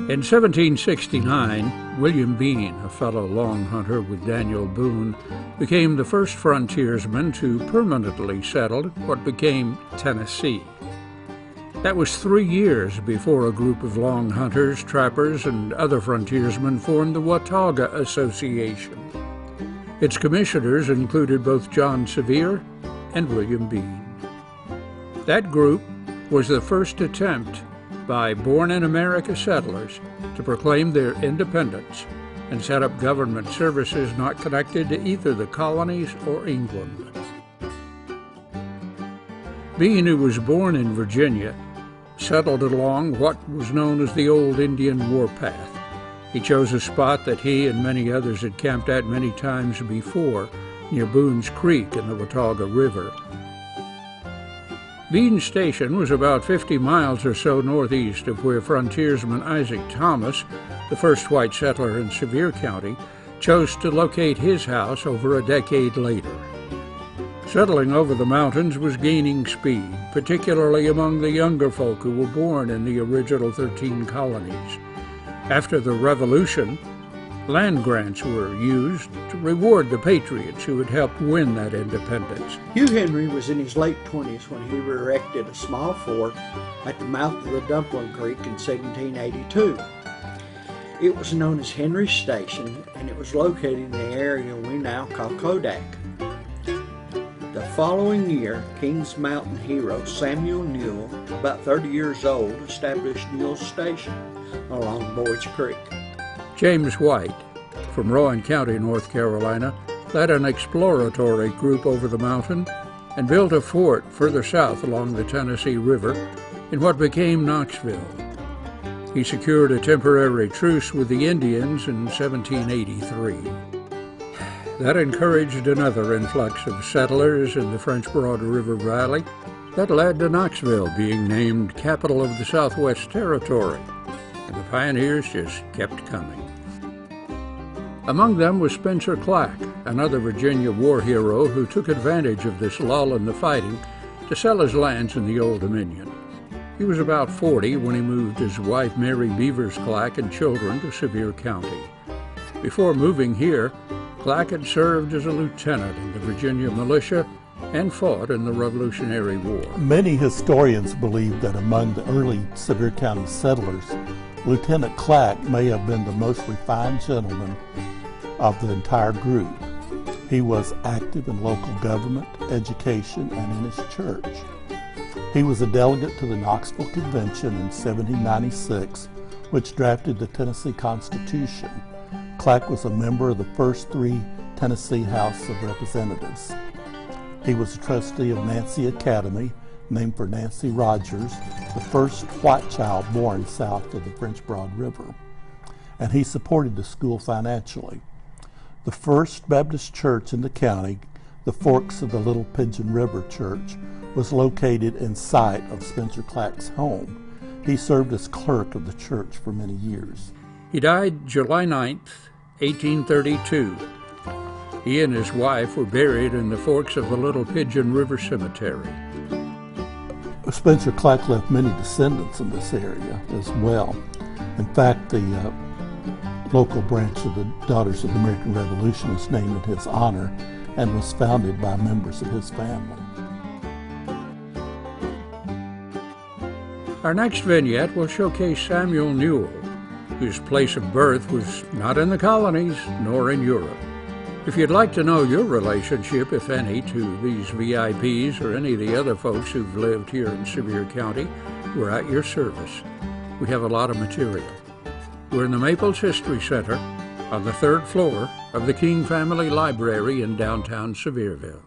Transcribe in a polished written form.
In 1769, William Bean, a fellow long hunter with Daniel Boone, became the first frontiersman to permanently settle what became Tennessee. That was 3 years before a group of long hunters, trappers, and other frontiersmen formed the Watauga Association. Its commissioners included both John Sevier and William Bean. That group was the first attempt by born-in-America settlers to proclaim their independence and set up government services not connected to either the colonies or England. Bean, who was born in Virginia, settled along what was known as the old Indian warpath. He chose a spot that he and many others had camped at many times before, near Boone's Creek in the Watauga River. Bean's station was about 50 miles or so northeast of where frontiersman Isaac Thomas, the first white settler in Sevier County, chose to locate his house over a decade later. Settling over the mountains was gaining speed, particularly among the younger folk who were born in the original 13 colonies. After the Revolution, land grants were used to reward the patriots who had helped win that independence. Hugh Henry was in his late 20s when he erected a small fort at the mouth of the Dumpling Creek in 1782. It was known as Henry's Station, and it was located in the area we now call Kodak. The following year, Kings Mountain hero Samuel Newell, about 30 years old, established Newell's Station along Boyd's Creek. James White, from Rowan County, North Carolina, led an exploratory group over the mountain and built a fort further south along the Tennessee River in what became Knoxville. He secured a temporary truce with the Indians in 1783. That encouraged another influx of settlers in the French Broad River Valley that led to Knoxville being named capital of the Southwest Territory, and the pioneers just kept coming. Among them was Spencer Clack, another Virginia war hero who took advantage of this lull in the fighting to sell his lands in the Old Dominion. He was about 40 when he moved his wife Mary Beavers Clack and children to Sevier County. Before moving here, Clack had served as a lieutenant in the Virginia militia and fought in the Revolutionary War. Many historians believe that among the early Sevier County settlers, Lieutenant Clack may have been the most refined gentleman of the entire group. He was active in local government, education, and in his church. He was a delegate to the Knoxville Convention in 1796, which drafted the Tennessee Constitution. Clack was a member of the first 3 Tennessee House of Representatives. He was a trustee of Nancy Academy, named for Nancy Rogers, the first white child born south of the French Broad River. And he supported the school financially. The First Baptist Church in the county, the Forks of the Little Pigeon River Church, was located in sight of Spencer Clack's home. He served as clerk of the church for many years. He died July 9th, 1832. He and his wife were buried in the Forks of the Little Pigeon River Cemetery. Spencer Clack left many descendants in this area as well. In fact, the local branch of the Daughters of the American Revolution is named in his honor and was founded by members of his family. Our next vignette will showcase Samuel Newell, whose place of birth was not in the colonies nor in Europe. If you'd like to know your relationship, if any, to these VIPs or any of the other folks who've lived here in Sevier County, we're at your service. We have a lot of material. We're in the Maples History Center on the 3rd floor of the King Family Library in downtown Sevierville.